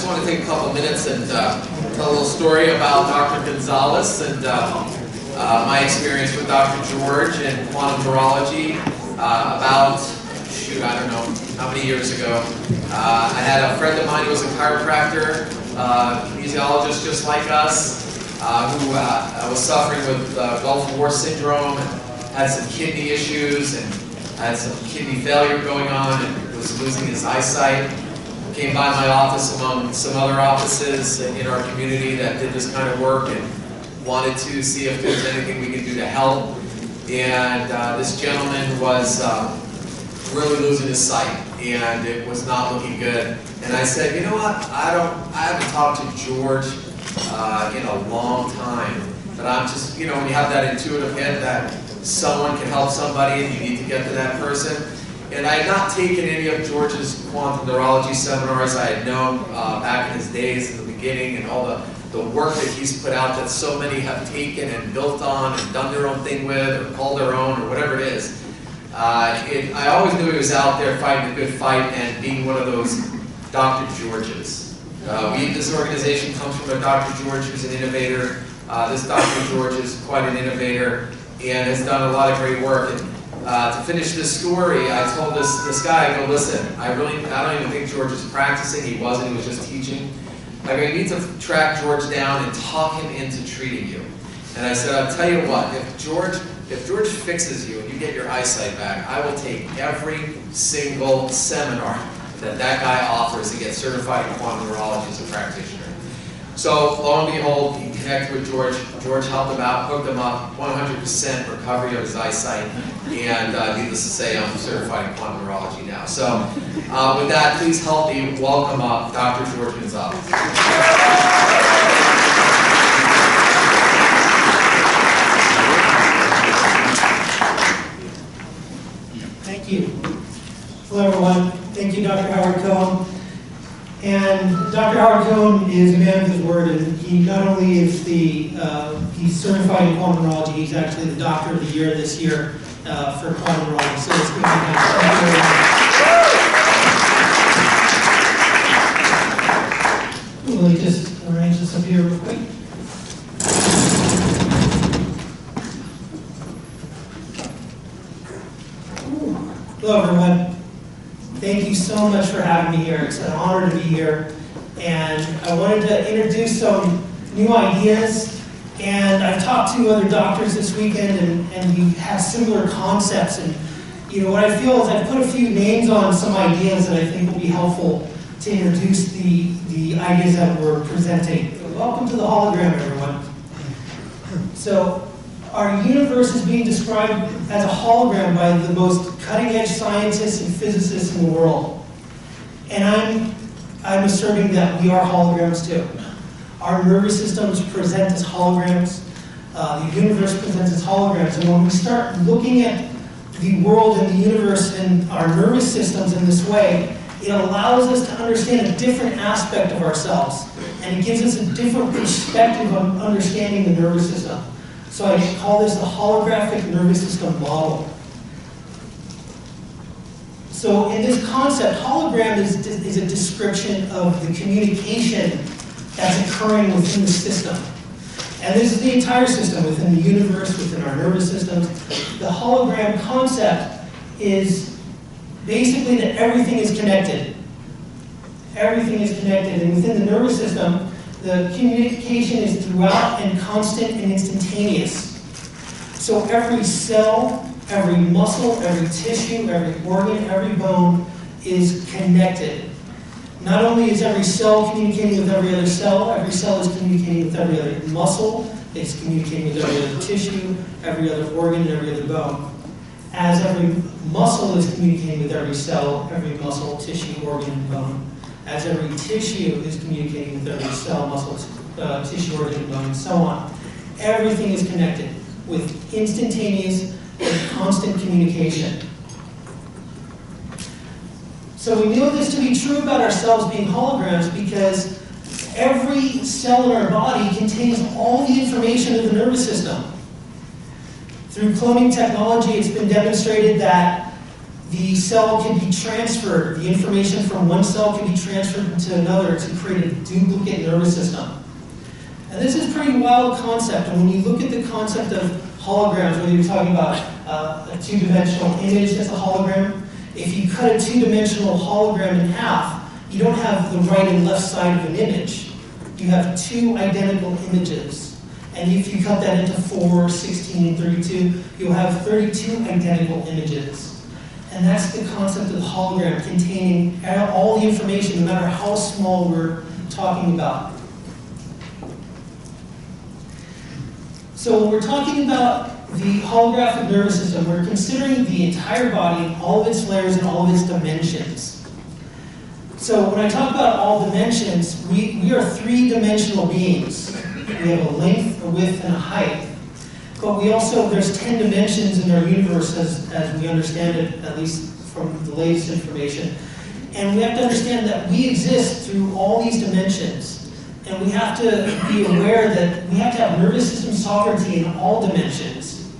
want to take a couple minutes and tell a little story about Dr. Gonzalez and my experience with Dr. George in quantum neurology about, shoot, I don't know how many years ago. I had a friend of mine who was a chiropractor, kinesiologist just like us, who was suffering with Gulf War syndrome and had some kidney issues and had some kidney failure going on and was losing his eyesight. Came by my office among some other offices in our community that did this kind of work and wanted to see if there was anything we could do to help. And this gentleman was really losing his sight, and it was not looking good. And I said, you know what? I haven't talked to George in a long time, but I'm just, you know, when you have that intuitive hit that someone can help somebody and you need to get to that person. And I had not taken any of George's quantum neurology seminars. I had known back in his days in the beginning and all the work that he's put out that so many have taken and built on and done their own thing with or called their own or whatever it is. I always knew he was out there fighting a good fight and being one of those Dr. Georges. This organization comes from a Dr. George who's an innovator. This Dr. George is quite an innovator and has done a lot of great work. And, to finish this story, I told this guy, I go, listen, I don't even think George is practicing. He wasn't, he was just teaching. I go, you need to track George down and talk him into treating you. And I said, I'll tell you what, if George fixes you and you get your eyesight back, I will take every single seminar that guy offers to get certified in quantum neurology as a practitioner. So, lo and behold, he connected with George. George helped him out, hooked him up, 100% recovery of his eyesight, and needless to say, I'm certified in quantum neurology now. So, with that, please help me welcome up Dr. George Gonzalez. Thank you. Hello, everyone. Thank you, Dr. Howard Cohn. And Dr. Howard Cohn is a man of his word, and he not only is he's certified in quantum neurology, he's actually the Doctor of the Year this year for quantum neurology. So it's good to have you. Let me just arrange this up here real quick. Hello, everyone. Thank you so much for having me here. It's an honor to be here. And I wanted to introduce some new ideas. And I've talked to other doctors this weekend, and we have similar concepts. And you know, what I feel is I've put a few names on some ideas that I think will be helpful to introduce the ideas that we're presenting. Welcome to the hologram, everyone. So, our universe is being described as a hologram by the most cutting-edge scientists and physicists in the world. And I'm asserting that we are holograms too. Our nervous systems present as holograms. The universe presents as holograms. And when we start looking at the world and the universe and our nervous systems in this way, it allows us to understand a different aspect of ourselves. And it gives us a different perspective on understanding the nervous system. So I call this the holographic nervous system model. So in this concept, hologram is a description of the communication that's occurring within the system. And this is the entire system, within the universe, within our nervous systems. The hologram concept is basically that everything is connected. Everything is connected. And within the nervous system, the communication is throughout and constant and instantaneous. So every cell, every muscle, every tissue, every organ, every bone is connected. Not only is every cell communicating with every other cell is communicating with every other muscle, it's communicating with every other tissue, every other organ, and every other bone. As every muscle is communicating with every cell, every muscle, tissue, organ, and bone. As every tissue is communicating with every cell, muscle, tissue, organ, and bone, and so on. Everything is connected with instantaneous and constant communication. So we know this to be true about ourselves being holograms because every cell in our body contains all the information of the nervous system. Through cloning technology, it's been demonstrated that the cell can be transferred, the information from one cell can be transferred into another to create a duplicate nervous system. And this is a pretty wild concept, and when you look at the concept of holograms, whether you're talking about a two-dimensional image that's a hologram, if you cut a two-dimensional hologram in half, you don't have the right and left side of an image. You have two identical images. And if you cut that into 4, 16, and 32, you'll have 32 identical images. And that's the concept of the hologram, containing all the information, no matter how small we're talking about. So when we're talking about the holographic nervous system, we're considering the entire body, all of its layers, and all of its dimensions. So when I talk about all dimensions, we are three-dimensional beings. We have a length, a width, and a height. But we also, there's 10 dimensions in our universe as we understand it, at least from the latest information. And we have to understand that we exist through all these dimensions. And we have to be aware that we have to have nervous system sovereignty in all dimensions.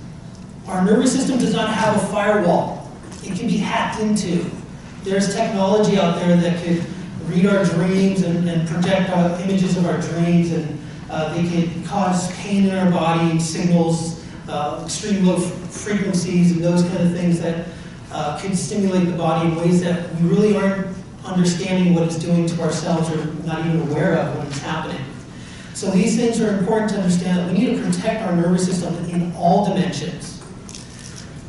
Our nervous system does not have a firewall. It can be hacked into. There's technology out there that could read our dreams and project images of our dreams, and they could cause pain in our body, signals, extreme low frequencies, and those kind of things that could stimulate the body in ways that we really aren't understanding what it's doing to ourselves or not even aware of when it's happening. So these things are important to understand, that we need to protect our nervous system in all dimensions.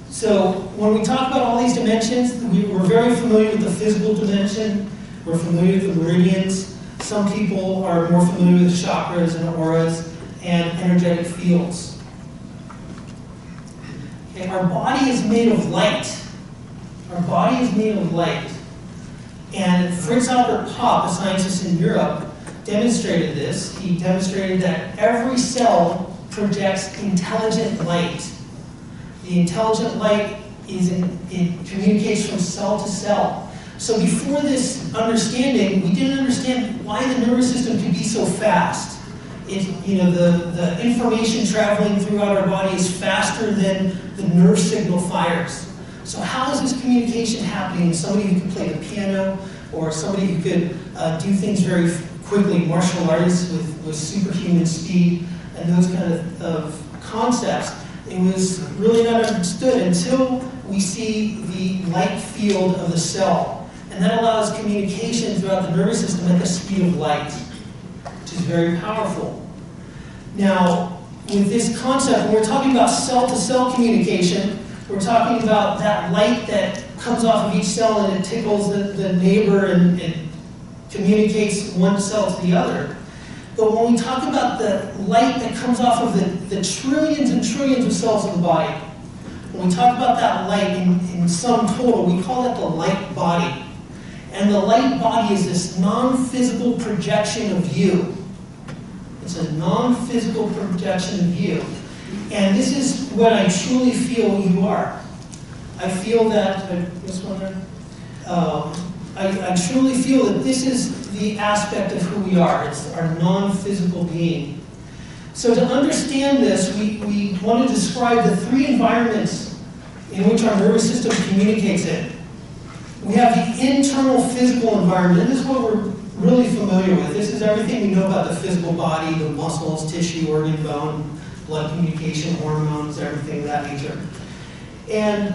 So when we talk about all these dimensions, we're very familiar with the physical dimension. We're familiar with the meridians. Some people are more familiar with chakras and auras and energetic fields. Okay, our body is made of light. Our body is made of light. And Fritz Albert Popp, a scientist in Europe, demonstrated this. He demonstrated that every cell projects intelligent light. The intelligent light it communicates from cell to cell. So before this understanding, we didn't understand why the nervous system could be so fast. The information traveling throughout our body is faster than the nerve signal fires. So how is this communication happening? Somebody who can play the piano, or somebody who could do things very quickly, martial artists with superhuman speed, and those kind of concepts. It was really not understood until we see the light field of the cell. And that allows communication throughout the nervous system at the speed of light, which is very powerful. Now, with this concept, when we're talking about cell-to-cell communication, we're talking about that light that comes off of each cell and it tickles the neighbor and it communicates one cell to the other. But when we talk about the light that comes off of the trillions and trillions of cells in the body, when we talk about that light in sum total, we call it the light body. And the light body is this non-physical projection of you. It's a non-physical projection of you. And this is what I truly feel you are. I feel that, this one there? I truly feel that this is the aspect of who we are. It's our non-physical being. So to understand this, we want to describe the three environments in which our nervous system communicates in. We have the internal physical environment. This is what we're really familiar with. This is everything we know about the physical body, the muscles, tissue, organ, bone, blood communication, hormones, everything of that nature. And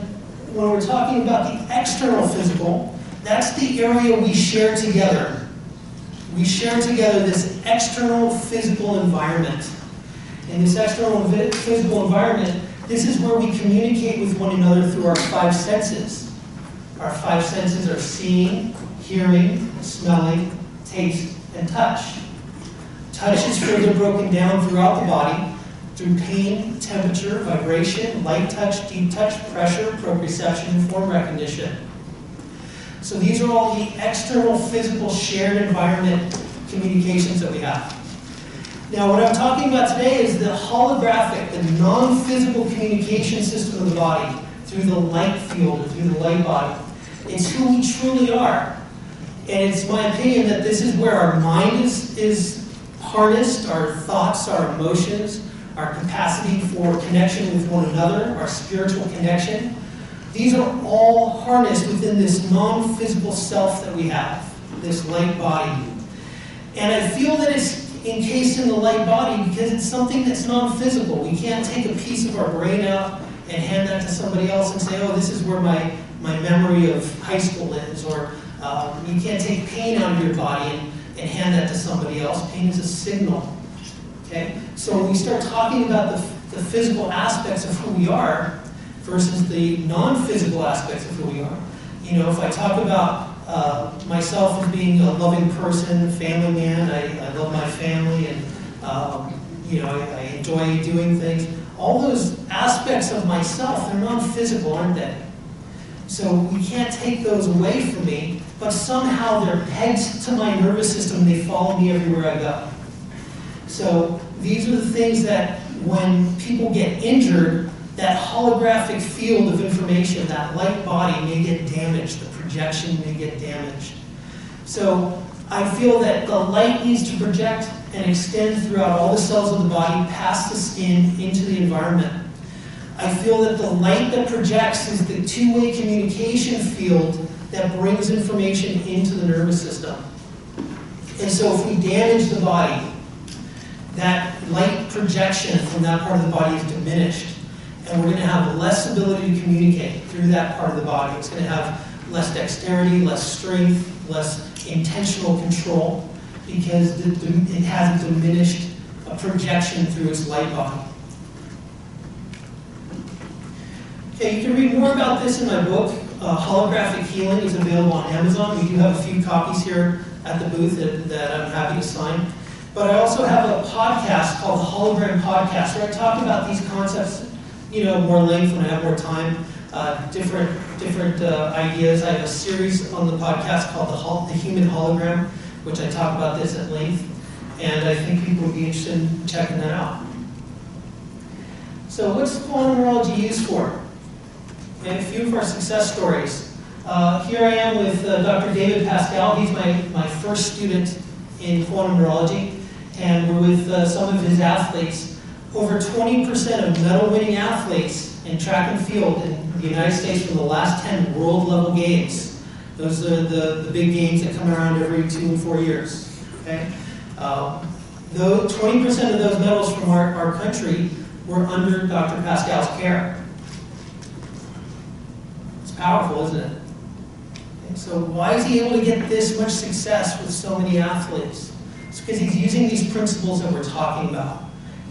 when we're talking about the external physical, that's the area we share together. We share together this external physical environment. In this external physical environment, this is where we communicate with one another through our five senses. Our five senses are seeing, hearing, smelling, taste, and touch. Touch is further broken down throughout the body through pain, temperature, vibration, light touch, deep touch, pressure, proprioception, and form recognition. So these are all the external physical shared environment communications that we have. Now what I'm talking about today is the holographic, the non-physical communication system of the body through the light field, or through the light body. It's who we truly are. And it's my opinion that this is where our mind is harnessed, our thoughts, our emotions, our capacity for connection with one another, our spiritual connection. These are all harnessed within this non-physical self that we have, this light body. And I feel that it's encased in the light body because it's something that's non-physical. We can't take a piece of our brain out and hand that to somebody else and say, oh, this is where my memory of high school is. Or you can't take pain out of your body and hand that to somebody else. Pain is a signal. Okay? So when we start talking about the physical aspects of who we are versus the non-physical aspects of who we are. You know, if I talk about myself as being a loving person, family man, I love my family, and you know, I enjoy doing things. All those aspects of myself, they're non-physical, aren't they? So we can't take those away from me, but somehow they're pegged to my nervous system. They follow me everywhere I go. So these are the things that when people get injured, that holographic field of information, that light body may get damaged, the projection may get damaged. So I feel that the light needs to project and extend throughout all the cells of the body, past the skin, into the environment. I feel that the light that projects is the two-way communication field that brings information into the nervous system. And so if we damage the body, that light projection from that part of the body is diminished. And we're going to have less ability to communicate through that part of the body. It's going to have less dexterity, less strength, less intentional control, because it has a diminished projection through its light body. Okay, you can read more about this in my book. Holographic Healing is available on Amazon. We do have a few copies here at the booth that I'm happy to sign. But I also have a podcast called the Hologram Podcast, where I talk about these concepts, you know, more length when I have more time, different ideas. I have a series on the podcast called the Human Hologram, which I talk about this at length, and I think people would be interested in checking that out. So what's quantum neurology used for? And a few of our success stories. Here I am with Dr. David Pascal. He's my first student in quantum neurology, and we're with some of his athletes. Over 20% of medal-winning athletes in track and field in the United States from the last 10 world-level games. Those are the big games that come around every 2 and 4 years. Okay? Though 20% of those medals from our country were under Dr. Pascal's care. It's powerful, isn't it? Okay, so why is he able to get this much success with so many athletes? It's because he's using these principles that we're talking about.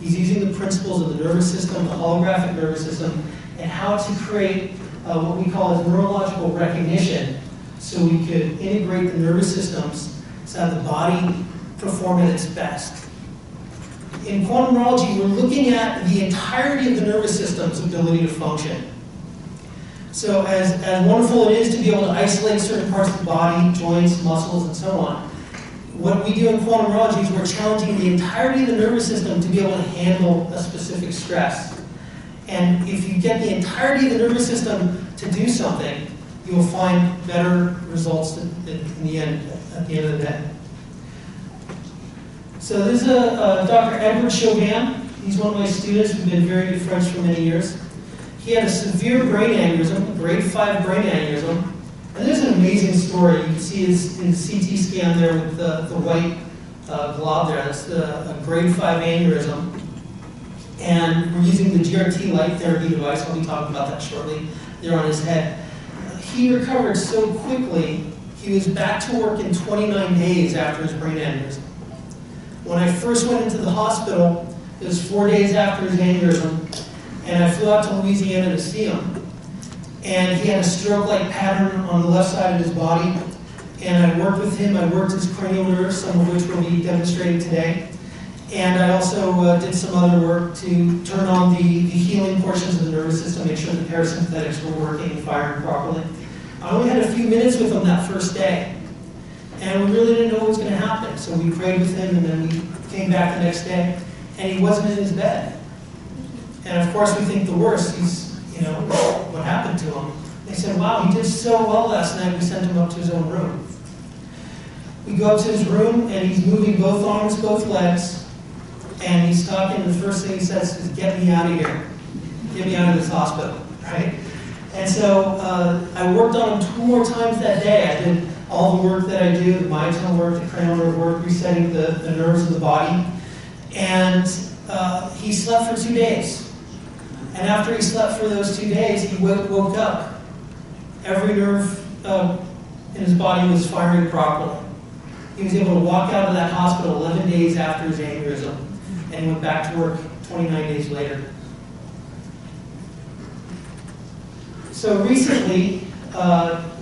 He's using the principles of the nervous system, the holographic nervous system, and how to create what we call as neurological recognition, so we could integrate the nervous systems to have the body perform at its best. In quantum neurology, we're looking at the entirety of the nervous system's ability to function. So as wonderful it is to be able to isolate certain parts of the body, joints, muscles, and so on, what we do in quantum neurology is we're challenging the entirety of the nervous system to be able to handle a specific stress. And if you get the entirety of the nervous system to do something, you'll find better results at the end of the day. So this is Dr. Edward Chauvin. He's one of my students. We've been very good friends for many years. He had a severe brain aneurysm, a grade 5 brain aneurysm. And there's an amazing story. You can see his CT scan there with the white glob there. That's a grade 5 aneurysm. And we're using the GRT light therapy device. I'll be talking about that shortly. There on his head. He recovered so quickly, he was back to work in 29 days after his brain aneurysm. When I first went into the hospital, it was 4 days after his aneurysm, and I flew out to Louisiana to see him. And he had a stroke-like pattern on the left side of his body. And I worked with him. I worked his cranial nerves, some of which we'll be demonstrating today. And I also did some other work to turn on the healing portions of the nervous system, make sure the parasympathetics were working and firing properly. I only had a few minutes with him that first day. And we really didn't know what was going to happen. So we prayed with him, and then we came back the next day, and he wasn't in his bed. And of course, we think the worst. He's, you know, what happened to him? They said, wow, he did so well last night, we sent him up to his own room. We go up to his room, and he's moving both arms, both legs, and he's talking, and the first thing he says is, get me out of here. Get me out of this hospital, right? And so I worked on him 2 more times that day. I did all the work that I do, the myotonia work, the cranial nerve work, resetting the nerves of the body. And he slept for 2 days. And after he slept for those 2 days, he woke up. Every nerve in his body was firing properly. He was able to walk out of that hospital 11 days after his aneurysm, and he went back to work 29 days later. So recently,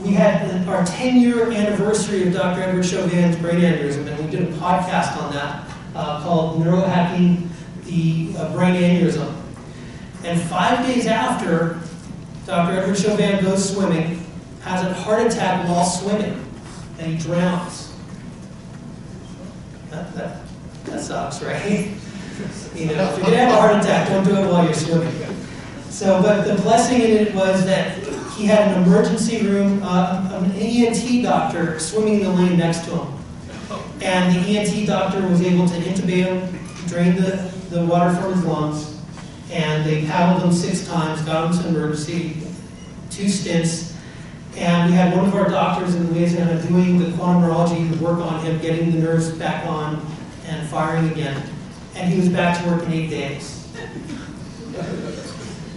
we had our 10-year anniversary of Dr. Edward Chauvin's brain aneurysm, and we did a podcast on that called Neurohacking the Brain Aneurysm. And 5 days after, Dr. Edward Chauvin goes swimming, has a heart attack while swimming, and he drowns. That sucks, right? You know, if you're going to have a heart attack, don't do it while you're swimming. So, but the blessing in it was that he had an emergency room, an ENT doctor swimming in the lane next to him. And the ENT doctor was able to intubate him, drain the water from his lungs, and they paddled him 6 times, got him to emergency, 2 stints, and we had one of our doctors in Louisiana doing the quantum neurology to work on him, getting the nerves back on and firing again. And he was back to work in 8 days.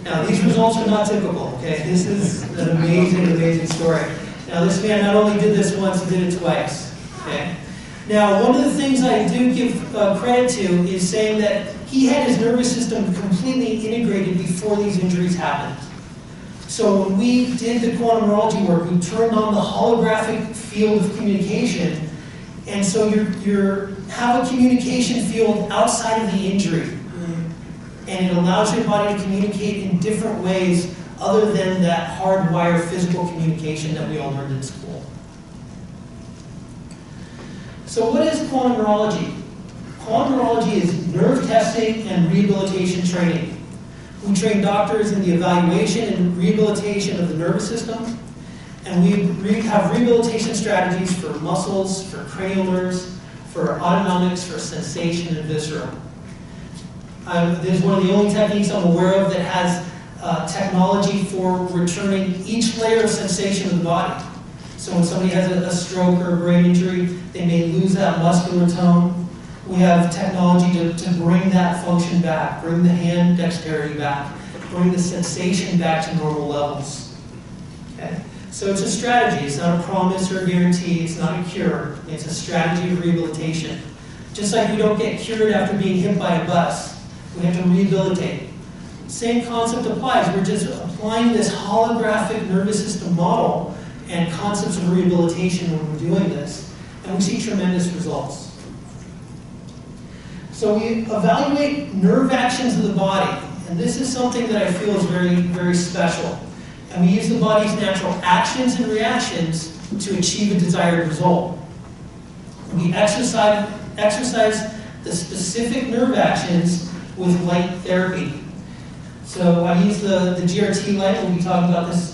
Now, these results are not typical, okay? This is an amazing, amazing story. Now, this man not only did this once, he did it twice, okay? Now, one of the things I do give credit to is saying that he had his nervous system completely integrated before these injuries happened. So when we did the quantum neurology work, we turned on the holographic field of communication, and so you have a communication field outside of the injury. And it allows your body to communicate in different ways other than that hardwired physical communication that we all learned in school. So what is quantum neurology? Quantum neurology is nerve testing and rehabilitation training. We train doctors in the evaluation and rehabilitation of the nervous system, and we have rehabilitation strategies for muscles, for cranial nerves, for autonomics, for sensation, and visceral. This is one of the only techniques I'm aware of that has technology for returning each layer of sensation of the body. So when somebody has a stroke or a brain injury, they may lose that muscular tone. We have technology to bring that function back, bring the hand dexterity back, bring the sensation back to normal levels. Okay? So it's a strategy. It's not a promise or a guarantee. It's not a cure. It's a strategy of rehabilitation. Just like we don't get cured after being hit by a bus. We have to rehabilitate. Same concept applies. We're just applying this holographic nervous system model and concepts of rehabilitation when we're doing this, and we see tremendous results. So we evaluate nerve actions of the body, and this is something that I feel is very, very special. And we use the body's natural actions and reactions to achieve a desired result. We exercise the specific nerve actions with light therapy. So I use the GRT light. We'll be talking about this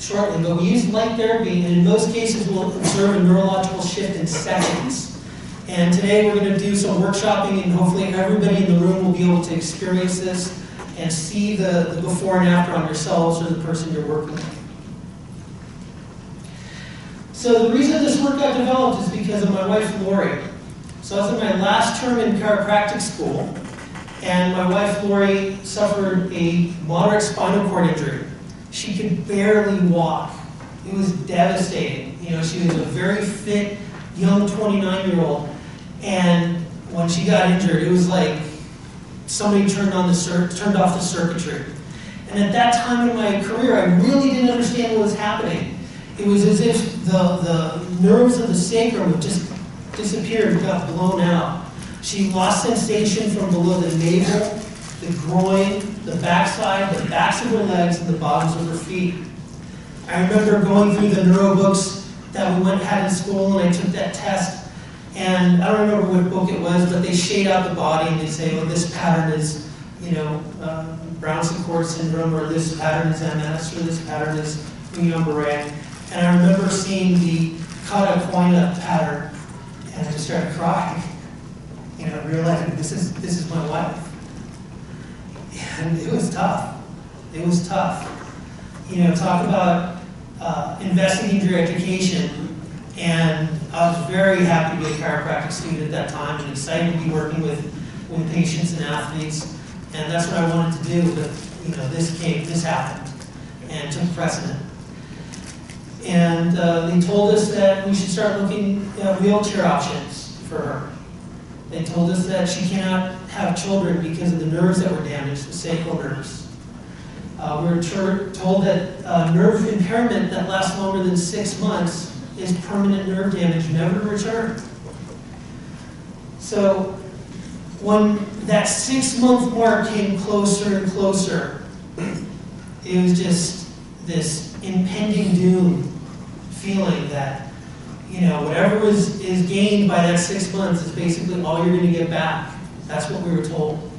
shortly, but we use light therapy, and in most cases we'll observe a neurological shift in seconds. And today we're going to do some workshopping, and hopefully everybody in the room will be able to experience this and see the before and after on yourselves or the person you're working with. So the reason this work got developed is because of my wife, Lori. So I was in my last term in chiropractic school, and my wife, Lori, suffered a moderate spinal cord injury. She could barely walk. It was devastating. You know, she was a very fit, young 29-year-old, and when she got injured, it was like somebody turned off the circuitry. And at that time in my career, I really didn't understand what was happening. It was as if the nerves of the sacrum had just disappeared, got blown out. She lost sensation from below the navel, the groin, the backside, the backs of her legs, and the bottoms of her feet. I remember going through the neuro books that we had in school, and I took that test. And I don't remember what book it was, but they shade out the body and they say, well, this pattern is, you know, Brown-Sequard syndrome, or this pattern is MS, or this pattern is Guillain-Barré. And I remember seeing the Cauda-Equina pattern, and I just started crying. You know, realizing this is my wife. And it was tough. It was tough. talk about investing in your education. And I was very happy to be a chiropractic student at that time and excited to be working with patients and athletes. And that's what I wanted to do, but this happened and took precedent. And they told us that we should start looking at wheelchair options for her. They told us that she cannot have children because of the nerves that were damaged, the sacral nerves. We were told that nerve impairment that lasts longer than 6 months is permanent nerve damage, never to return. So when that 6-month mark came closer and closer, it was just this impending doom feeling that, whatever is gained by that 6 months is basically all you're going to get back. That's what we were told.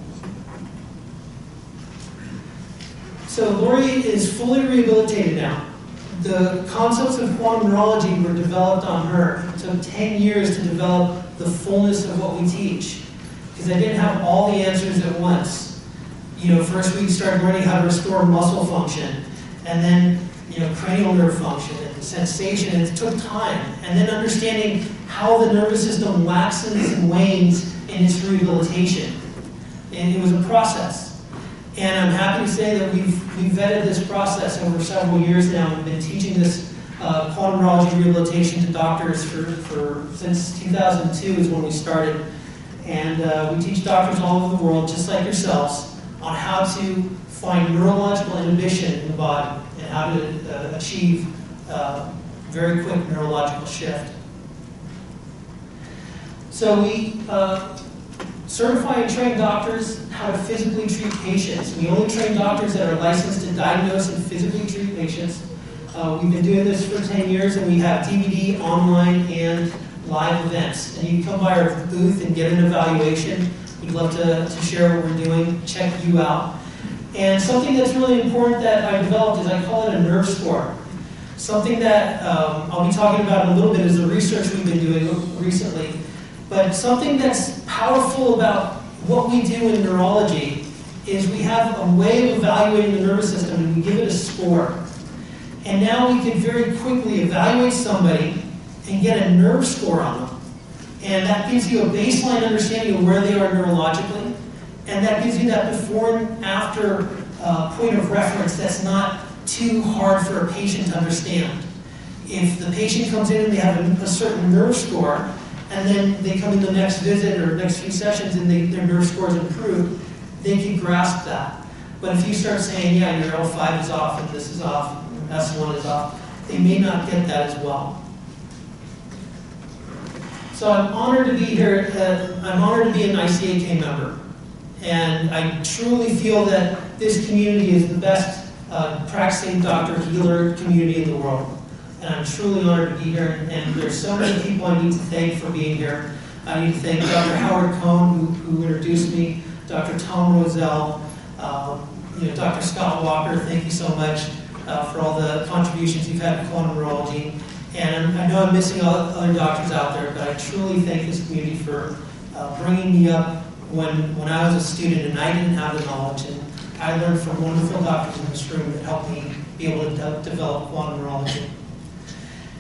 So Lori is fully rehabilitated now. The concepts of quantum neurology were developed on her. It took 10 years to develop the fullness of what we teach, because I didn't have all the answers at once. First we started learning how to restore muscle function, and then cranial nerve function and sensation, and it took time. And then understanding how the nervous system waxes and wanes in its rehabilitation. And it was a process. And I'm happy to say that we've vetted this process over several years now. We've been teaching this quantum neurology rehabilitation to doctors since 2002 is when we started. And we teach doctors all over the world, just like yourselves, on how to find neurological inhibition in the body and how to achieve very quick neurological shift. So we certify and train doctors how to physically treat patients. We only train doctors that are licensed to diagnose and physically treat patients. We've been doing this for 10 years, and we have DVD, online, and live events. And you can come by our booth and get an evaluation. We'd love to share what we're doing, check you out. And something that's really important that I developed is I call it a nerve score. Something that I'll be talking about in a little bit is the research we've been doing recently. But something that's powerful about what we do in neurology is we have a way of evaluating the nervous system, and we give it a score. And now we can very quickly evaluate somebody and get a nerve score on them. And that gives you a baseline understanding of where they are neurologically. And that gives you that before and after point of reference that's not too hard for a patient to understand. If the patient comes in and they have a certain nerve score, and then they come in the next visit or next few sessions and their nerve scores improve, they can grasp that. But if you start saying, yeah, your L5 is off and this is off, and S1 is off, they may not get that as well. So I'm honored to be here. I'm honored to be an ICAK member. And I truly feel that this community is the best practicing doctor healer community in the world. And I'm truly honored to be here. And there's so many people I need to thank for being here. I need to thank Dr. Howard Cohn, who introduced me, Dr. Tom Roselle, Dr. Scott Walker. Thank you so much for all the contributions you've had to quantum neurology. And I know I'm missing other doctors out there, but I truly thank this community for bringing me up when I was a student and I didn't have the knowledge. And I learned from wonderful doctors in this room that helped me be able to develop quantum neurology.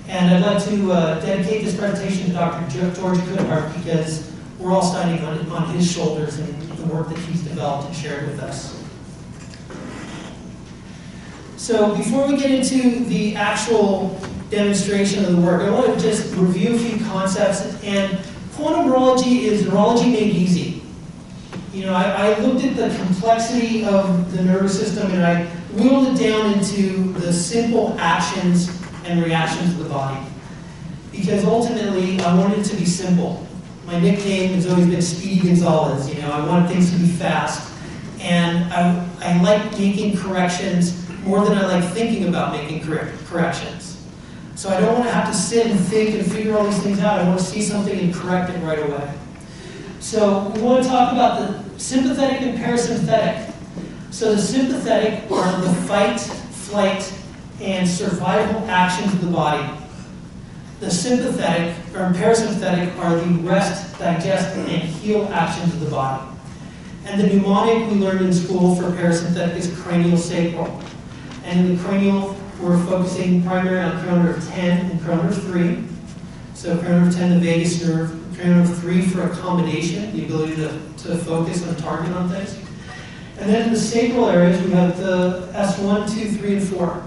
And I'd like to dedicate this presentation to Dr. George Goodhart, because we're all standing on his shoulders and the work that he's developed and shared with us. So before we get into the actual demonstration of the work, I want to just review a few concepts. And quantum neurology is neurology made easy. I looked at the complexity of the nervous system and I whittled it down into the simple actions and reactions of the body. Because ultimately, I wanted it to be simple. My nickname has always been Speedy Gonzalez. I want things to be fast. And I like making corrections more than I like thinking about making corrections. So I don't want to have to sit and think and figure all these things out. I want to see something and correct it right away. So we want to talk about the sympathetic and parasympathetic. So the sympathetic are the fight, flight, and survival actions of the body. The sympathetic or parasympathetic are the rest, digest, and heal actions of the body. And the mnemonic we learned in school for parasympathetic is cranial sacral. And in the cranial, we're focusing primarily on cranial nerve 10 and cranial nerve 3. So cranial nerve 10, the vagus nerve, cranial nerve 3 for accommodation, the ability to focus and target on things. And then in the sacral areas, we have the S1, 2, 3, and 4.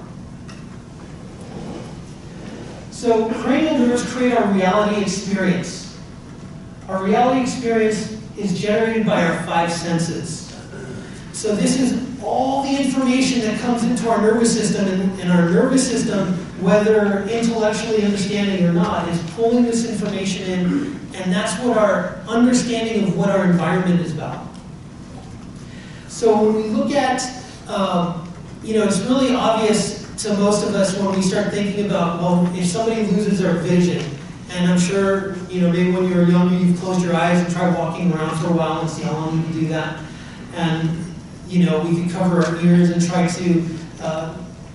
So cranial nerves create our reality experience. Our reality experience is generated by our 5 senses. So this is all the information that comes into our nervous system, and our nervous system, whether intellectually understanding or not, is pulling this information in, and that's what our understanding of what our environment is about. So when we look at, it's really obvious to most of us when we start thinking about, well, if somebody loses their vision, and I'm sure, maybe when you were younger, you've closed your eyes and tried walking around for a while and see how long you can do that. And, we could cover our ears and try to,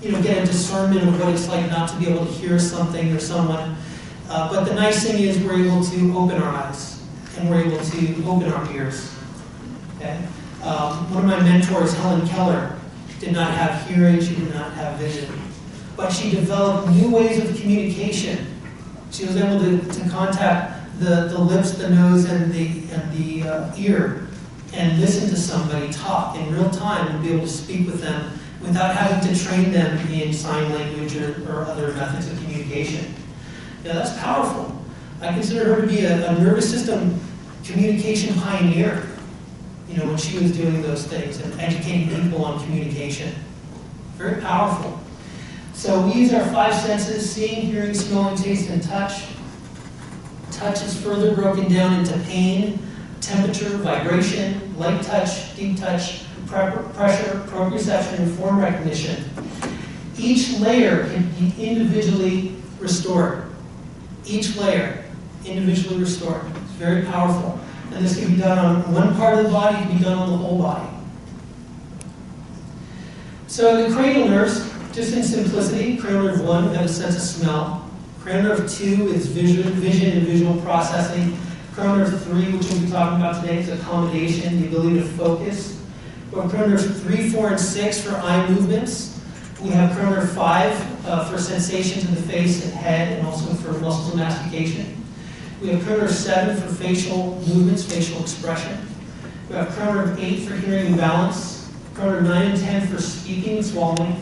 get a discernment of what it's like not to be able to hear something or someone. But the nice thing is we're able to open our eyes and we're able to open our ears. Okay? One of my mentors, Helen Keller, did not have hearing, she did not have vision. But she developed new ways of communication. She was able to contact the lips, the nose, and the ear, and listen to somebody talk in real time and be able to speak with them without having to train them in sign language or other methods of communication. Now that's powerful. I consider her to be a nervous system communication pioneer, when she was doing those things and educating people on communication. Very powerful. So we use our 5 senses: seeing, hearing, smelling, taste, and touch. Touch is further broken down into pain, temperature, vibration, light touch, deep touch, pressure, proprioception, and form recognition. Each layer can be individually restored. Each layer, individually restored. It's very powerful. And this can be done on one part of the body, it can be done on the whole body. So the cranial nerves, just in simplicity, cranial nerve 1, we have a sense of smell. Cranial nerve 2 is vision and visual processing. Cranial nerve 3, which we'll be talking about today, is accommodation, the ability to focus. We have cranial nerve 3, 4, and 6 for eye movements. We have cranial nerve 5 for sensations in the face and head, and also for muscles and mastication. We have cranial nerve 7 for facial movements, facial expression. We have cranial nerve 8 for hearing and balance. Cranial nerve 9 and 10 for speaking and swallowing.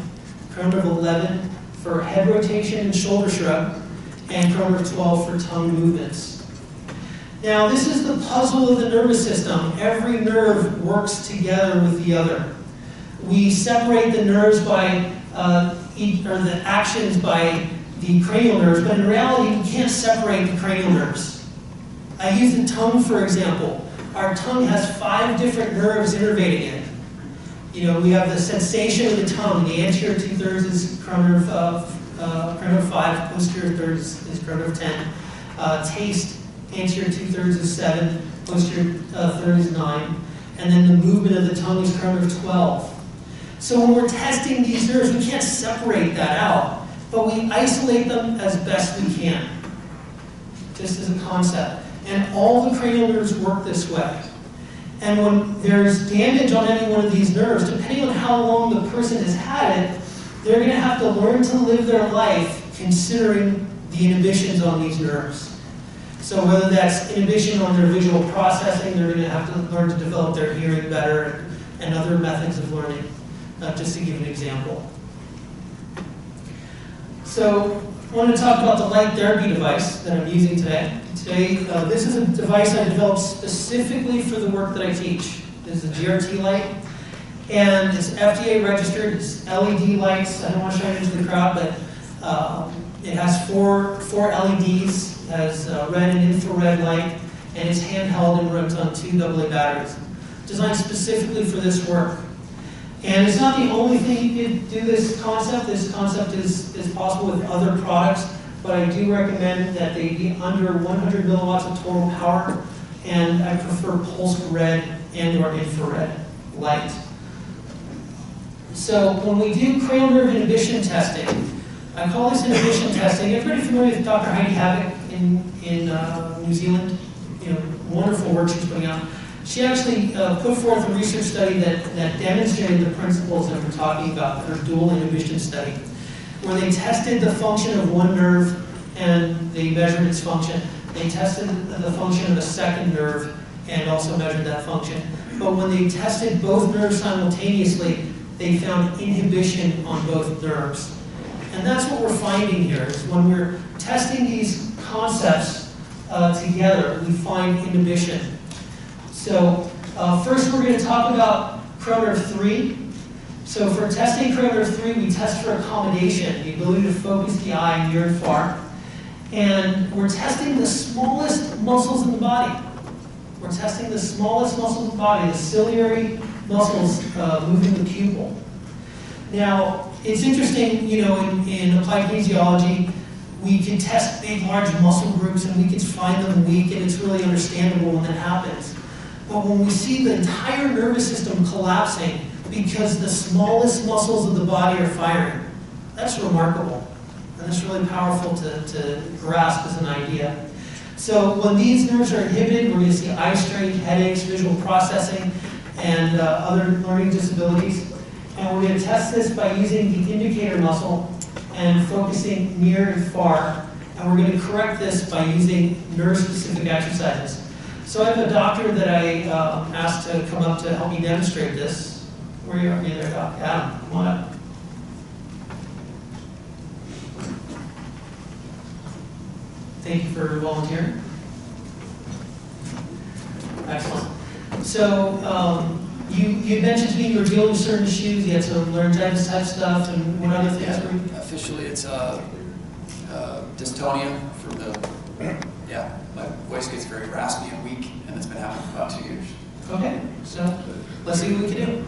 Cranial nerve 11 for head rotation and shoulder shrug. And cranial nerve 12 for tongue movements. Now, this is the puzzle of the nervous system. Every nerve works together with the other. We separate the nerves by, the actions by the cranial nerves, but in reality, we can't separate the cranial nerves. I use the tongue, for example. Our tongue has 5 different nerves innervating it. We have the sensation of the tongue. The anterior 2/3 is cranial nerve 5, posterior 1/3 is cranial nerve 10. Taste, anterior 2/3 is 7, posterior 1/3 is 9. And then the movement of the tongue is cranial nerve 12. So when we're testing these nerves, we can't separate that out, but we isolate them as best we can, just as a concept. And all the cranial nerves work this way. And when there's damage on any one of these nerves, depending on how long the person has had it, they're going to have to learn to live their life considering the inhibitions on these nerves. So whether that's inhibition on their visual processing, they're going to have to learn to develop their hearing better and other methods of learning, just to give an example. So I want to talk about the light therapy device that I'm using today. This is a device I developed specifically for the work that I teach. This is a GRT light, and it's FDA registered. It's LED lights. I don't want to shine into the crowd, but it has four LEDs, it has red and infrared light, and it's handheld and runs on 2 AA batteries. Designed specifically for this work. And it's not the only thing you can do this concept. This concept is possible with other products, but I do recommend that they be under 100 milliwatts of total power, and I prefer pulsed red and or infrared light. So when we do cranial nerve inhibition testing, I call this inhibition testing. Everybody familiar with Dr. Heidi Havoc in New Zealand? Wonderful work she's putting out. She actually put forth a research study that demonstrated the principles that we're talking about, her dual inhibition study, where they tested the function of one nerve and they measured its function. They tested the function of a second nerve and also measured that function. But when they tested both nerves simultaneously, they found inhibition on both nerves. And that's what we're finding here, is when we're testing these concepts together, we find inhibition. So first we're going to talk about cranial nerve 3. So for testing cranial nerve 3, we test for accommodation, the ability to focus the eye near and far. And we're testing the smallest muscles in the body. We're testing the smallest muscles in the body, the ciliary muscles moving the pupil. Now, it's interesting, you know, in applied kinesiology, we can test big, large muscle groups and we can find them weak, and it's really understandable when that happens. But when we see the entire nervous system collapsing because the smallest muscles of the body are firing, that's remarkable. And that's really powerful to grasp as an idea. So when these nerves are inhibited, we're going to see eye strain, headaches, visual processing, and other learning disabilities. And we're going to test this by using the indicator muscle and focusing near and far. And we're going to correct this by using nerve-specific exercises. So I have a doctor that I asked to come up to help me demonstrate this. Where are you there, Doc? Adam, come on up. Thank you for volunteering. Excellent. So you mentioned to me you were dealing with certain issues. You had some laryngitis type stuff, and what other things were you? Officially, it's dystonia from the, my voice gets very raspy and weak, and it's been happening for about 2 years. Okay, so let's see what we can do.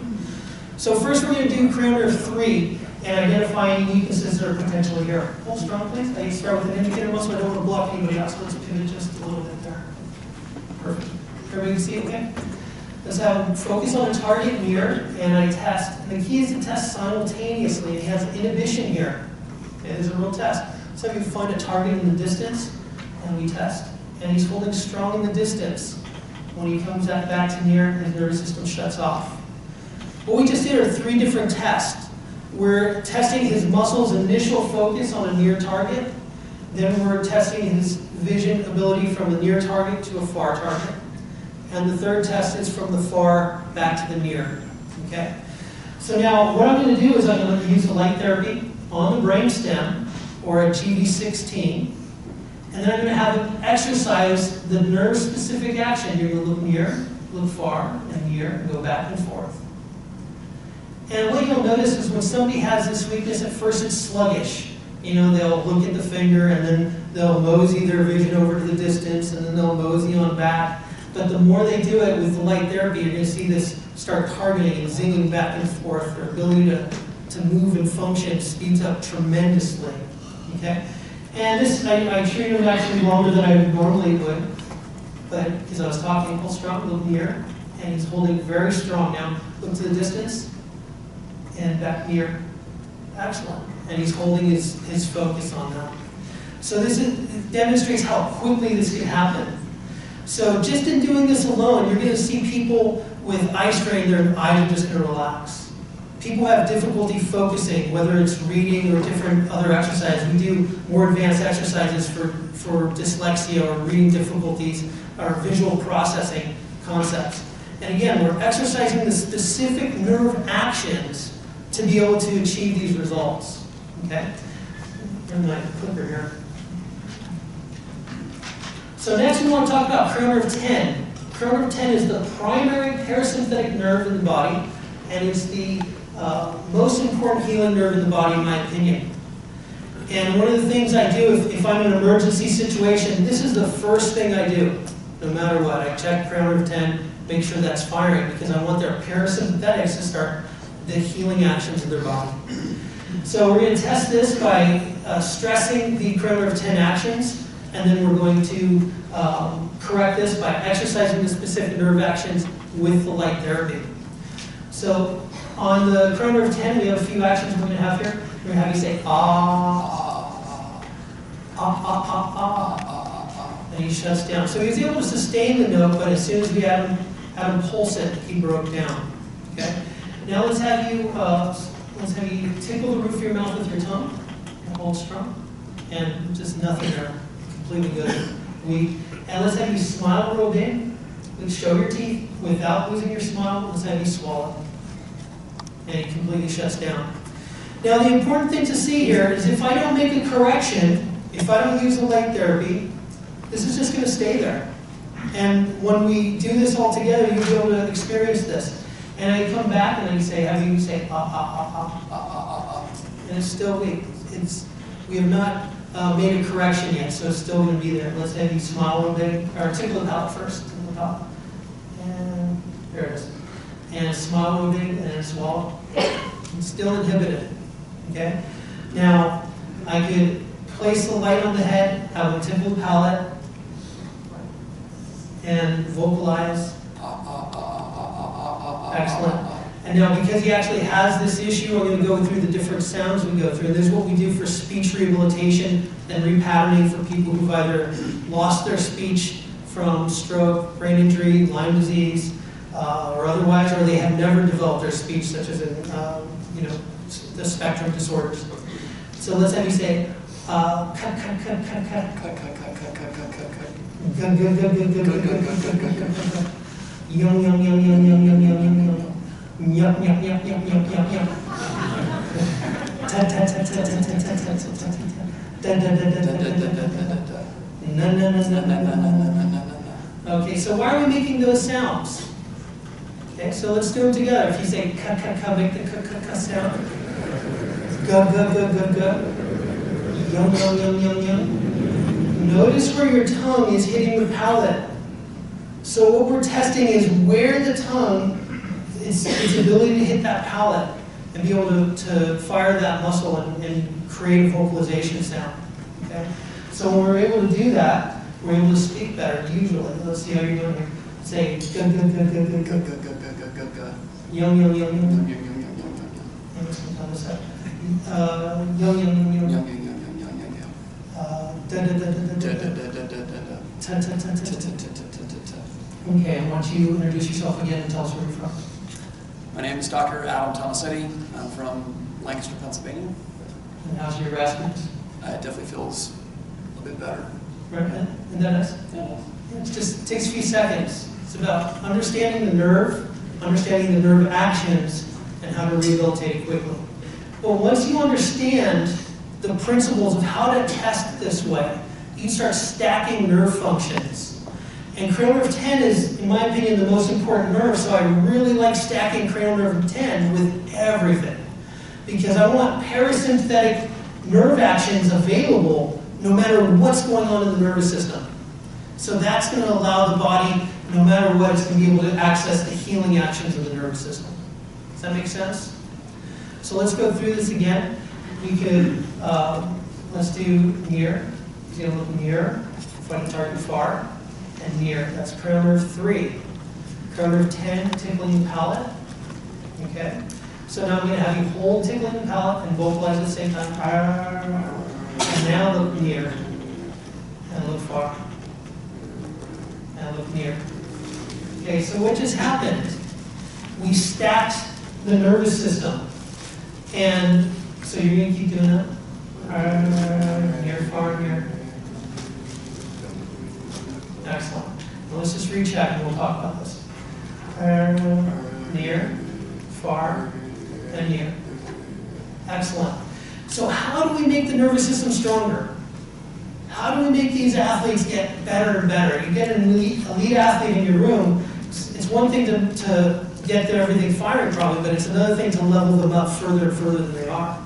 So first we're going to do cranial nerve 3 and identify any weaknesses that are potentially here. Hold strong, please. I start with an indicator muscle. I don't want to block anybody else, so let's pivot just a little bit there. Perfect. Everybody can see okay? Let's have focus on a target near, and I test. And the key is to test simultaneously. It has inhibition here. It is a real test. So you find a target in the distance, and we test. And he's holding strong in the distance. When he comes back to near, his nervous system shuts off. What we just did are 3 different tests. We're testing his muscles' initial focus on a near target. Then we're testing his vision ability from the near target to a far target. And the third test is from the far back to the near. Okay? So now what I'm going to do is I'm going to use a light therapy on the brain stem, or a GV16. And then I'm going to have him exercise the nerve-specific action. You're going to look near, look far, and near, and go back and forth. And what you'll notice is when somebody has this weakness, at first it's sluggish. You know, they'll look at the finger, and then they'll mosey their vision over to the distance, and then they'll mosey on back. But the more they do it with the light therapy, you're going to see this start targeting and zinging back and forth. Their ability to move and function speeds up tremendously. Okay? And this, I treated him actually longer than I normally would, but because I was talking, pull strong, look near, and he's holding very strong. Now, look to the distance, and back near. Excellent. And he's holding his focus on that. So this demonstrates how quickly this can happen. So just in doing this alone, you're going to see people with eye strain, their eyes are just going to relax. People have difficulty focusing, whether it's reading or different other exercises. We do more advanced exercises for dyslexia or reading difficulties or visual processing concepts. And again, we're exercising the specific nerve actions to be able to achieve these results. Okay? Bring my clicker here. So next we want to talk about cranial nerve 10. Cranial nerve 10 is the primary parasympathetic nerve in the body, and it's the most important healing nerve in the body, in my opinion. And one of the things I do if I'm in an emergency situation, this is the first thing I do, no matter what. I check cranial nerve 10, make sure that's firing, because I want their parasympathetics to start the healing actions of their body. So we're going to test this by stressing the cranial nerve 10 actions, and then we're going to correct this by exercising the specific nerve actions with the light therapy. So on the cranial nerve 10, we have a few actions we're going to have here. We're going to have you say, ah, ah, ah, ah, ah, ah, and he shuts down. So he's able to sustain the note, but as soon as we have him how to pulse it if he broke down. Okay. Now let's have you tickle the roof of your mouth with your tongue and hold strong, and just nothing there, completely good. And let's have you smile real big. Let's show your teeth without losing your smile. Let's have you swallow, and it completely shuts down. Now the important thing to see here is if I don't make a correction, if I don't use the light therapy, this is just going to stay there. And when we do this all together, you'll be able to experience this. And I come back and I say, have you say, and it's still weak. We have not made a correction yet, so it's still going to be there. Let's have you smile a little bit, or tickle the palate first, tickle the palate. And there it is. And smile a little bit, and then swallow. It's still inhibited, okay? Now, I could place the light on the head, have a tickle the palate, and vocalize. Excellent. And now, because he actually has this issue, I'm going to go through the different sounds we go through. And this is what we do for speech rehabilitation and repatterning for people who've either lost their speech from stroke, brain injury, Lyme disease, or otherwise, or they have never developed their speech, such as in, the spectrum disorders. So let's have you say, cut, cut, cut, cut, cut, cut, cut, cut, cut, cut, cut, cut, cut. Good, good, good, good, good, good, good, good, good, good, good. Yum, yum, yum, yum, yum, yum, yum, yum, yum. Yum, yum, yum, yum, yum, yum, yum. Ta, ta, ta, ta, ta, ta, ta, ta, ta, ta, ta. Da, da, da, da, da, da, da, da, da. Na, na, na, na, na, na, na, na, na. Okay, so why are we making those sounds? Okay, so let's do them together. If you say ka, ka, ka, make the ka, ka, ka sound. Ga, ga, ga, ga, ga. Yum, yum, yum, yum, yum. Notice where your tongue is hitting the palate. So what we're testing is where the tongue, its ability to hit that palate and be able to fire that muscle and create a vocalization sound. Okay? So when we're able to do that, we're able to speak better, usually. Let's see how you're doing here. Say, ga, ga, ga, ga, ga, ga, ga, ga, ga, ga, ga. Yum, yum, yum, yum. Yum, yum, yum, yum. Da, da, da, da, da, da. Ta, ta, ta, ta, ta, ta, ta, ta. Okay, I want you to introduce yourself again and tell us where you're from. My name is Dr. Adam Tomasetti. I'm from Lancaster, Pennsylvania. And how's your raspiness? It definitely feels a bit better. Right, isn't that nice? Yeah. It just takes a few seconds. It's about understanding the nerve actions, and how to rehabilitate it quickly. But once you understand the principles of how to test this way, you start stacking nerve functions. And cranial nerve 10 is, in my opinion, the most important nerve, so I really like stacking cranial nerve 10 with everything. Because I want parasympathetic nerve actions available no matter what's going on in the nervous system. So that's going to allow the body, no matter what, it's going to be able to access the healing actions of the nervous system. Does that make sense? So let's go through this again. We could, let's do near. He's going to look near, find a target far, and near. That's cranial nerve 3. Cranial nerve 10, tickling the palate. Okay? So now I'm going to have you hold tickling the palate and vocalize at the same time. And now look near. And look far. And look near. Okay, so what just happened? We stacked the nervous system. And so you're going to keep doing that. Near, far, near. Excellent. Well, let's just recheck and we'll talk about this. Near, far, and near. Excellent. So how do we make the nervous system stronger? How do we make these athletes get better and better? You get an elite athlete in your room, it's one thing to get everything firing probably, but it's another thing to level them up further and further than they are.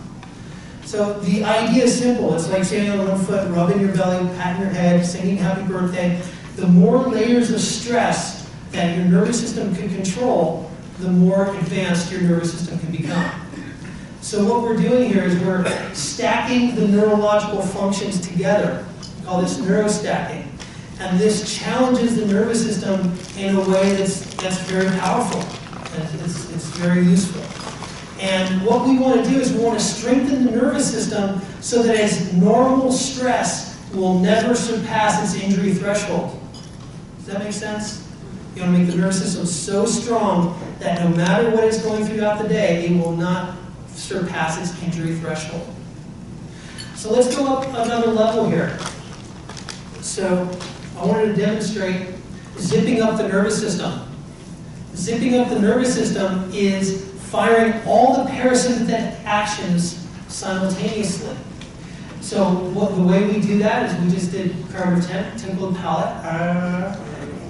So the idea is simple. It's like standing on one foot, rubbing your belly, patting your head, singing happy birthday. The more layers of stress that your nervous system can control, the more advanced your nervous system can become. So what we're doing here is we're stacking the neurological functions together. We call this neurostacking. And this challenges the nervous system in a way that's very powerful. And it's very useful. And what we want to do is we want to strengthen the nervous system so that its normal stress will never surpass its injury threshold. Does that make sense? You want to make the nervous system so strong that no matter what it's going throughout the day, it will not surpass its injury threshold. So let's go up another level here. So I wanted to demonstrate zipping up the nervous system. Zipping up the nervous system is firing all the parasympathetic actions simultaneously. So the way we do that is we just did curve tickle the palate,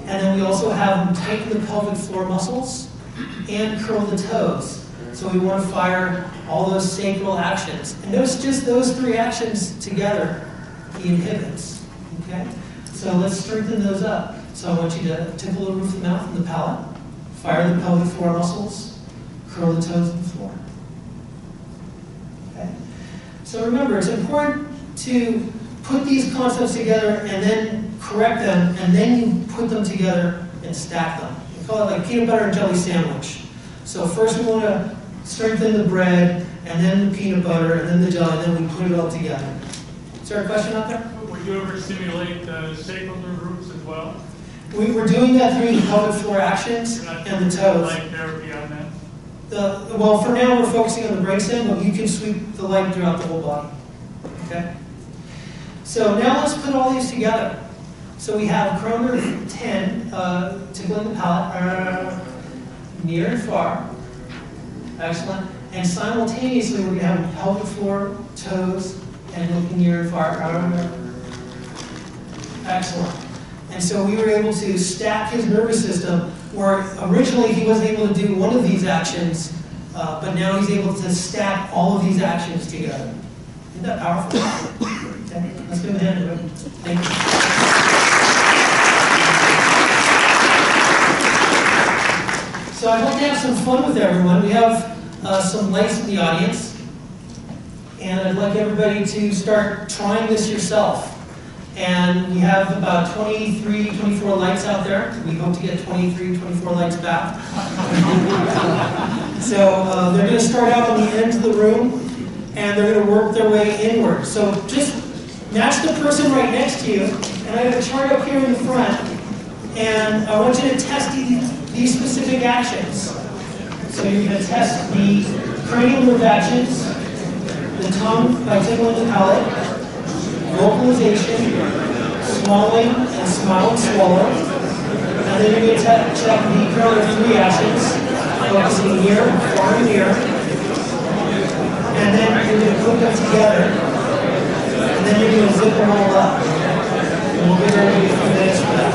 and then we also have them tighten the pelvic floor muscles and curl the toes. So we want to fire all those sacral actions. And notice just those three actions together, he inhibits. Okay? So let's strengthen those up. So I want you to tickle the roof of the mouth and the palate, fire the pelvic floor muscles, curl the toes to the floor. Okay? So remember, it's important to put these concepts together and then correct them, and then you put them together and stack them. We call it like peanut butter and jelly sandwich. So first we want to strengthen the bread, and then the peanut butter, and then the jelly, and then we put it all together. Is there a question out there? Would you ever stimulate the sacral nerve roots as well? We're doing that through the pelvic floor actions and the toes. Light therapy on that? Well, for now we're focusing on the brainstem, but you can sweep the light throughout the whole body. Okay? So now let's put all these together. So we have cranial nerve 10, tickling the palate, near and far. Excellent. And simultaneously we're going to have pelvic floor, toes, and looking near and far. Excellent. And so we were able to stack his nervous system, where originally he wasn't able to do one of these actions, but now he's able to stack all of these actions together. Isn't that powerful? Okay. Let's give him a hand. Thank you. So I'd like to have some fun with everyone. We have some lights in the audience, and I'd like everybody to start trying this yourself. And we have about 23, 24 lights out there. We hope to get 23, 24 lights back. So they're going to start out on the end of the room, and they're going to work their way inward. So just match the person right next to you, and I have a chart up here in the front, and I want you to test these specific actions. So you're going to test the cranial nerve actions, the tongue by tickling the palate, vocalization, swallowing and smile and swallow. And then you're going to check the cranial nerve 3 actions, focusing near, far and near. And then you're going to put them together. And then you're going to zip them all up. And we'll give everybody a few minutes for that.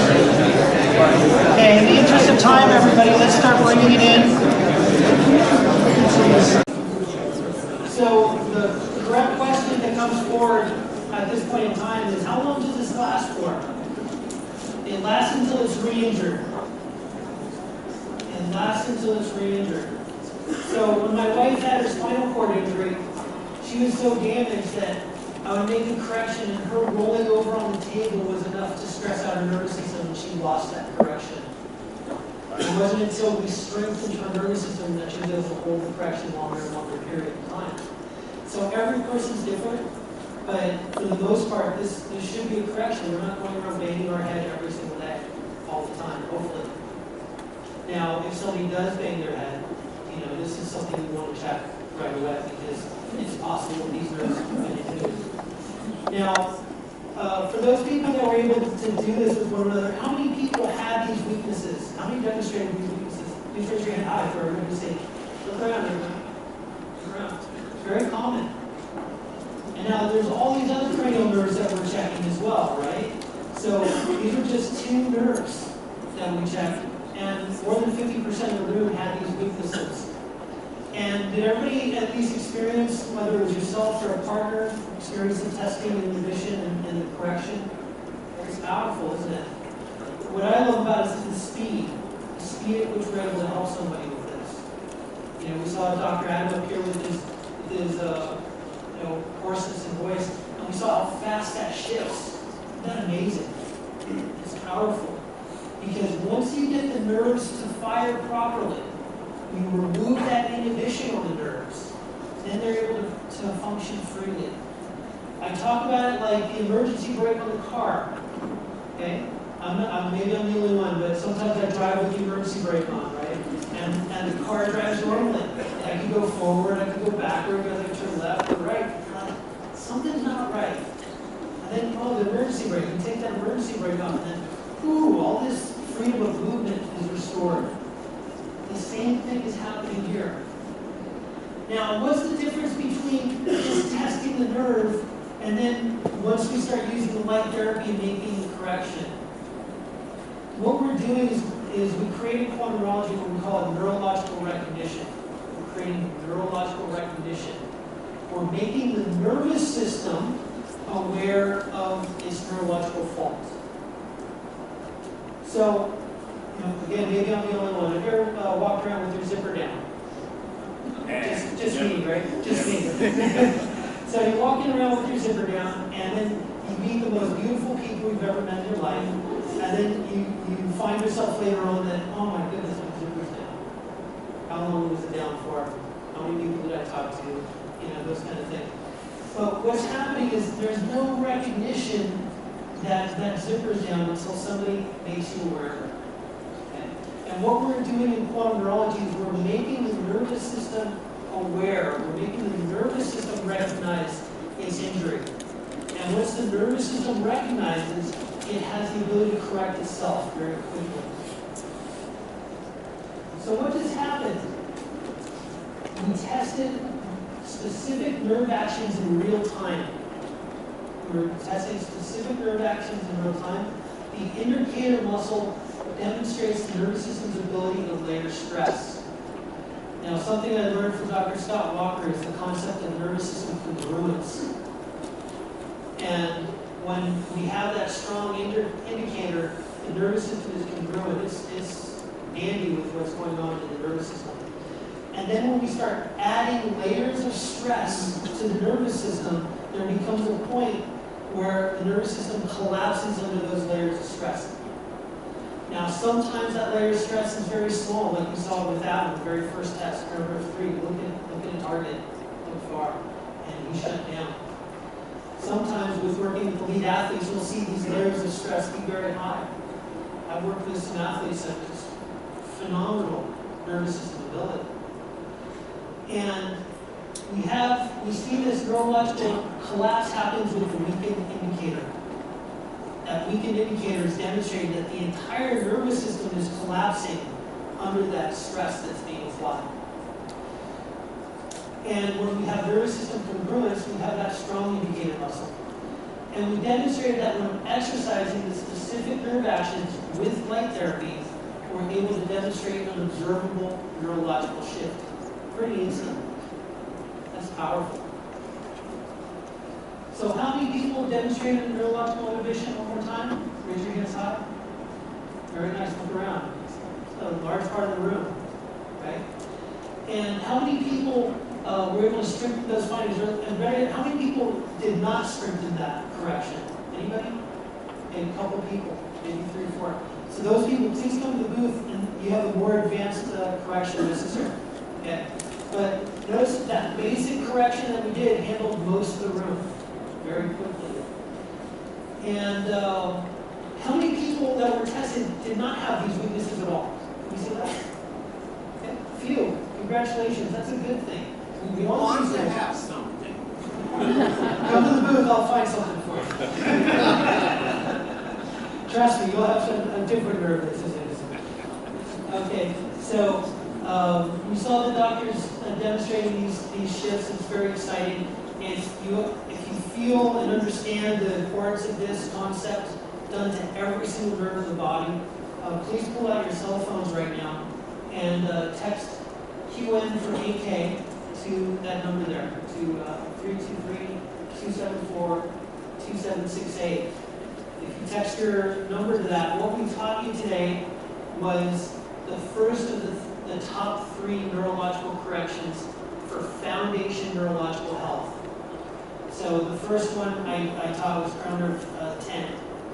Okay, in the interest of time, everybody, let's start bringing it in. So the correct question that comes forward at this point in time is, how long does this last for? It lasts until it's re-injured. It lasts until it's re-injured. So when my wife had her spinal cord injury, she was so damaged that I would make a correction, and her rolling over on the table was enough to stress out her nervous system, and she lost that correction. It wasn't until we strengthened her nervous system that she was able to hold the correction longer and longer period of time. So every person's different, but for the most part, this should be a correction. We're not going around banging our head every single day, all the time, hopefully. Now, if somebody does bang their head, this is something we want to check right away, because it's possible these nerves can be injured. Now, for those people that were able to do this with one another, how many people have these weaknesses? How many demonstrated these weaknesses? Please raise your hand high for everyone to see. Look around, everyone. Look around. It's very common. And now there's all these other cranial nerves that we're checking as well, right? So these are just 2 nerves that we checked, and more than 50% of the room had these weaknesses. And did everybody at least experience, whether it was yourself or a partner, experience the testing and inhibition and the correction? It's powerful, isn't it? What I love about it is the speed at which we're able to help somebody with this. We saw Dr. Adam up here with his hoarseness and voice, and we saw how fast that shifts. Isn't that amazing? It's powerful. Because once you get the nerves to fire properly, you remove that inhibition on the nerves, then they're able to function freely. I talk about it like the emergency brake on the car. Okay? Maybe I'm the only one, but sometimes I drive with the emergency brake on, right? And the car drives normally. I can go forward, I can go backward, I can turn left or right. Something's not right. And then, the emergency brake. You take that emergency brake off, and then, all this freedom of movement is restored. The same thing is happening here. Now, what's the difference between just testing the nerve and then once we start using the light therapy and making the correction? What we're doing is we create in quantum neurology what we call a neurological recognition. We're creating neurological recognition. We're making the nervous system aware of its neurological fault. So, again, maybe I'm the only one. Have you ever walked around with your zipper down? Just me, right? Just me. So you're walking around with your zipper down, and then you meet the most beautiful people you've ever met in your life, and then you find yourself later on that, oh my goodness, my zipper's down. How long was it down for? How many people did I talk to? Those kind of things. But what's happening is there's no recognition that that zipper's down until somebody makes you aware of it. And what we're doing in quantum neurology is we're making the nervous system aware. We're making the nervous system recognize its injury. And once the nervous system recognizes, it has the ability to correct itself very quickly. So what just happened? We tested specific nerve actions in real time. We're testing specific nerve actions in real time. The indicator muscle demonstrates the nervous system's ability to layer stress. Now, something I learned from Dr. Scott Walker is the concept of nervous system congruence. And when we have that strong indicator, the nervous system is congruent. It's dandy with what's going on in the nervous system. And then when we start adding layers of stress to the nervous system, there becomes a point where the nervous system collapses under those layers of stress. Now, sometimes that layer of stress is very small, like we saw with Adam, the very first test, paragraph 3. Look at a target, look far, and he shut down. Sometimes with working with elite athletes, you'll see these layers of stress be very high. I've worked with some athletes that have just phenomenal nervous system ability. And we see this neurological collapse happens with the weakened indicator. That weakened indicator is demonstrating that the entire nervous system is collapsing under that stress that's being applied. And when we have nervous system congruence, we have that strong indicator muscle. And we demonstrated that when exercising, the specific nerve actions with light therapy, we're able to demonstrate an observable neurological shift. Pretty instant. That's powerful. So how many people demonstrated neurological inhibition one more time? Raise your hands high. Very nice. Look around. It's a large part of the room. Okay? And how many people were able to strengthen those findings? And better yet, how many people did not strengthen that correction? Anybody? Okay, a couple people, maybe 3 or 4. So those people, please come to the booth and you have a more advanced correction necessary. Okay? But notice that basic correction that we did handled most of the room very quickly. And how many people that were tested did not have these weaknesses at all? Can you see that? Okay. A few. Congratulations. That's a good thing. We all need to have something. Come to the booth. I'll find something for you. Trust me, you'll have a different nerve disease. Okay. So we saw the doctors demonstrating these shifts. It's very exciting. If you feel and understand the importance of this concept done to every single nerve of the body, please pull out your cell phones right now and text QN for AK to that number there, to 323-274-2768. If you text your number to that, what we taught you today was the first of the top 3 neurological corrections for foundation neurological health. So the first one I taught was crown nerve 10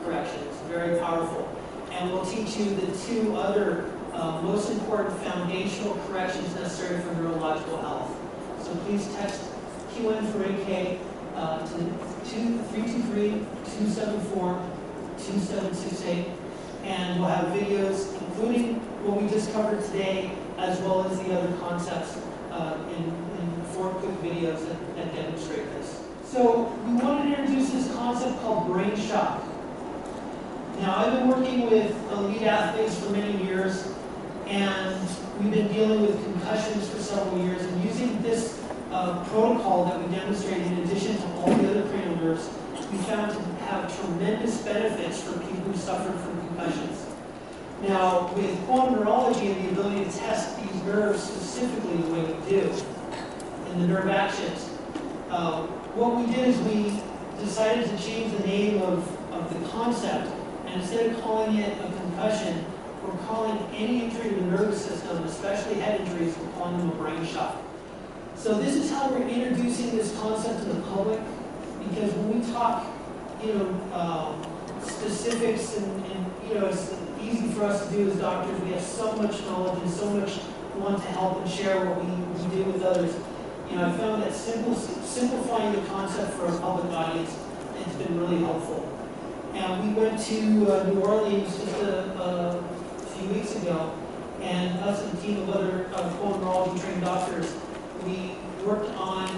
corrections, very powerful. And we'll teach you the 2 other most important foundational corrections necessary for neurological health. So please text QN for AK to 323-274-2768, and we'll have videos including what we just covered today, as well as the other concepts in 4 quick videos that demonstrate this. So we wanted to introduce this concept called brain shock. Now, I've been working with elite athletes for many years, and we've been dealing with concussions for several years, and using this protocol that we demonstrated in addition to all the other cranial nerves, we found to have tremendous benefits for people who suffered from concussions. Now, with quantum neurology and the ability to test these nerves specifically the way we do, and the nerve actions, what we did is we decided to change the name of the concept, and instead of calling it a concussion, we're calling any injury to the nervous system, especially head injuries, we're calling them a brain shock. So this is how we're introducing this concept to the public, because when we talk, specifics and it's easy for us to do as doctors. We have so much knowledge and so much want to help and share what we do with others. I found that simplifying the concept for a public audience has been really helpful. And we went to New Orleans just a few weeks ago, and us and a team of other quantum neurology trained doctors, we worked on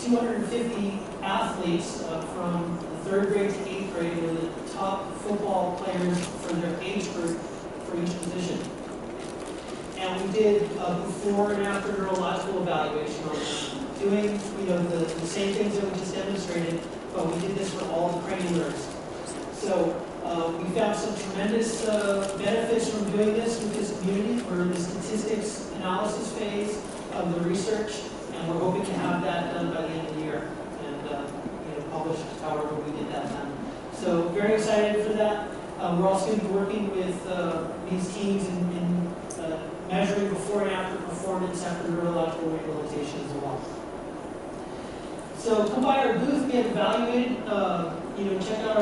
250 athletes from the 3rd grade to 8th grade, who were the top football players for their age group for each position. And we did before and after neurological evaluation on them, doing the same things that we just demonstrated, but we did this for all the cranial nerves. So we found some tremendous benefits from doing this with this community. We're in the statistics analysis phase of the research, and we're hoping to have that done by the end of the year and published however we get that done. So very excited for that. We're also going to be working with these teams in measuring before and after performance after neurological rehabilitation as well. So come by our booth, get evaluated. Check out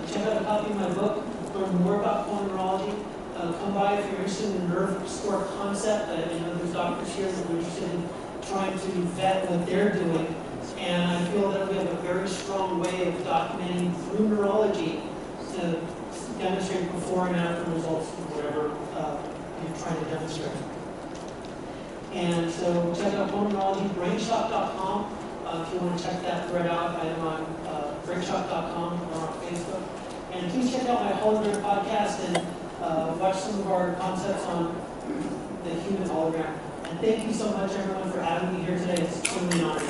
check out a copy of my book, learn more about quantum neurology. Come by if you're interested in the nerve score concept. There's doctors here that are interested in trying to vet what they're doing. And I feel that we have a very strong way of documenting through neurology to demonstrate before and after results of whatever you're trying to demonstrate. And so check out quantumneurology, brainshock.com. If you want to check that thread out, I am on brainshock.com or on Facebook. And please check out my hologram podcast and watch some of our concepts on the human hologram. And thank you so much, everyone, for having me here today. It's truly an honor.